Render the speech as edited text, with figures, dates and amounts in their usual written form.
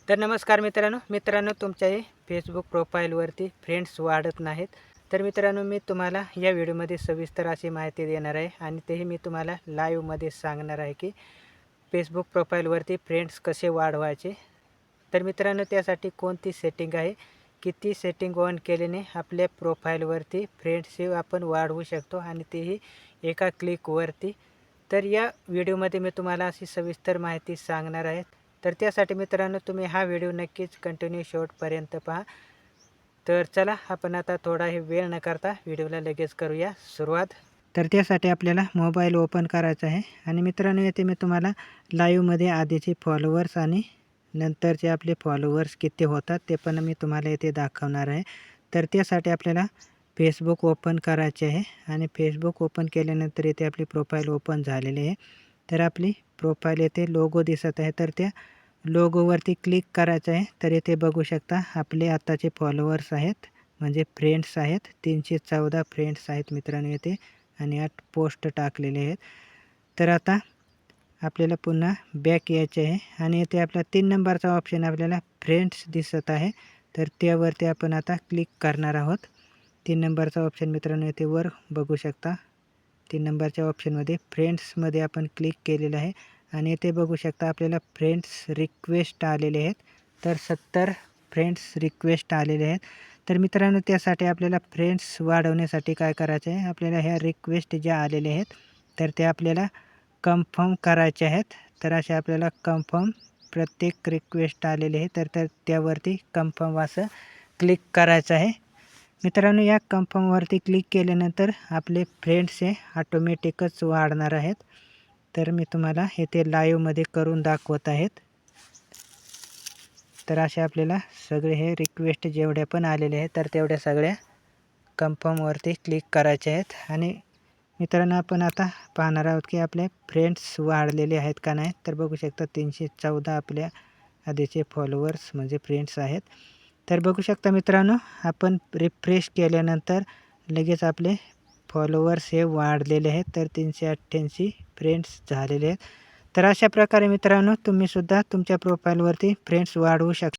तर नमस्कार मित्रांनो तुमच्याही फेसबुक प्रोफाईलवरती फ्रेंड्स वाढत नाहीत. तर मित्रांनो मी तुम्हाला या व्हिडिओमध्ये सविस्तर अशी माहिती देणार आहे आणि तेही मी तुम्हाला लाईव्हमध्ये सांगणार आहे की फेसबुक प्रोफाईलवरती फ्रेंड्स कसे वाढवायचे. तर मित्रांनो त्यासाठी कोणती सेटिंग आहे, किती सेटिंग ऑन केल्याने आपल्या प्रोफाईलवरती फ्रेंड्स हे आपण वाढवू शकतो आणि तेही एका क्लिकवरती. तर या व्हिडिओमध्ये मी तुम्हाला अशी सविस्तर माहिती सांगणार आहे. तर त्यासाठी मित्रांनो तुम्ही हा व्हिडिओ नक्कीच कंटिन्यू शेवटपर्यंत पहा. तर चला आपण आता थोडा वेळ न करता व्हिडिओला लगेच करूया सुरुवात. तर त्यासाठी आपल्याला मोबाईल ओपन करायचा आहे आणि मित्रांनो येथे मी तुम्हाला लाईव्हमध्ये आधीचे फॉलोवर्स आणि नंतरचे आपले फॉलोवर्स किती होतात ते पण मी तुम्हाला येथे दाखवणार आहे. तर त्यासाठी आपल्याला फेसबुक ओपन करायचे आहे आणि फेसबुक ओपन केल्यानंतर येथे आपली प्रोफाईल ओपन झालेली आहे. तर आपली प्रोफाईल येथे लोगो दिसत आहे, तर त्या लोगोवरती क्लिक करायचं आहे. तर येथे बघू शकता आपले आताचे फॉलोवर्स आहेत, म्हणजे फ्रेंड्स आहेत. 314 फ्रेंड्स आहेत मित्रांनो येथे आणि 8 पोस्ट टाकलेले आहेत. तर आता आपल्याला पुन्हा बॅक यायचे आहे आणि येथे आपला 3 नंबरचा ऑप्शन आपल्याला फ्रेंड्स दिसत आहे. तर त्यावरती आपण आता क्लिक करणार आहोत. 3 नंबरचा ऑप्शन मित्रांनो येथे वर बघू शकता. 3 नंबरच्या ऑप्शनमध्ये फ्रेंड्समध्ये आपण क्लिक केलेलं आहे आणि येथे बघू शकता आपल्याला फ्रेंड्स रिक्वेस्ट आलेले आहेत. तर 70 फ्रेंड्स रिक्वेस्ट आलेले आहेत. तर मित्रांनो त्यासाठी आपल्याला फ्रेंड्स वाढवण्यासाठी काय करायचं आहे, आपल्याला ह्या रिक्वेस्ट ज्या आलेल्या आहेत तर त्या आपल्याला कन्फर्म करायचे आहेत. तर असे आपल्याला कन्फर्म प्रत्येक रिक्वेस्ट आलेले आहे तर त्यावरती कन्फर्म असं क्लिक करायचं आहे. मित्रांनो या कन्फर्मवरती क्लिक केल्यानंतर आपले फ्रेंड्स हे ऑटोमॅटिकच वाढणार आहेत. तर मी तुम्हाला येथे लाईव्हमध्ये करून दाखवत आहेत. तर असे आपल्याला सगळे हे रिक्वेस्ट जेवढ्या पण आलेले आहेत तर तेवढ्या सगळ्या कन्फर्मवरती क्लिक करायचे आहेत. आणि मित्रांनो आपण आता पाहणार आहोत की आपले फ्रेंड्स वाढलेले आहेत का नाही. तर बघू शकता 314 आपल्या आधीचे फॉलोवर्स म्हणजे फ्रेंड्स आहेत. तर बघू शकता मित्रांनो आपण रिफ्रेश केल्यानंतर लगेच आपले फॉलोवर्स हे वाढलेले आहेत. तर 388 फ्रेंड्स झालेले आहेत. तर अशा प्रकारे मित्रांनो तुम्हीसुद्धा तुमच्या प्रोफाईलवरती फ्रेंड्स वाढवू शकता.